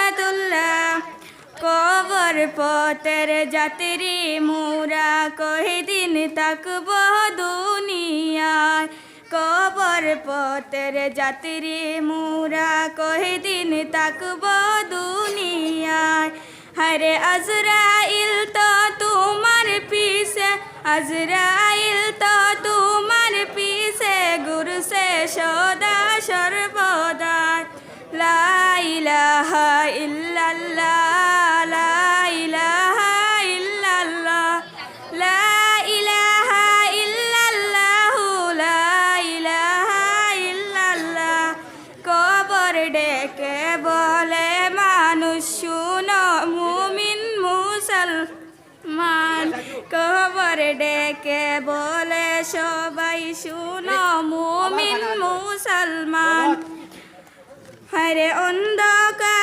রহমাতুল্লাহ। কবর পথের যাত্রী মোরা কয়দিন থাকব দুনিয়ায়। কবর পথের যাত্রী মোরা কয়দিন থাকব দুনিয়ায়। হরে আজরাইল তো তোমার পিছে, আজরাইল তো তোমার পিছে ঘুরছে সদা সর্বদা। লা ইলাহা ইল্লাল্লাহ, লা ইলাহা ইল্লাল্লাহ, লা ইলাহা ইল্লাল্লাহ, লা ইলাহা ইল্লাল্লাহ। কবর ডেকে বলে মানুষ শুনো মুমিন মুসলমান। কবর ডেকে বলে সবাই শুনো মুমিন মুসলমান। হরে অন্ধকার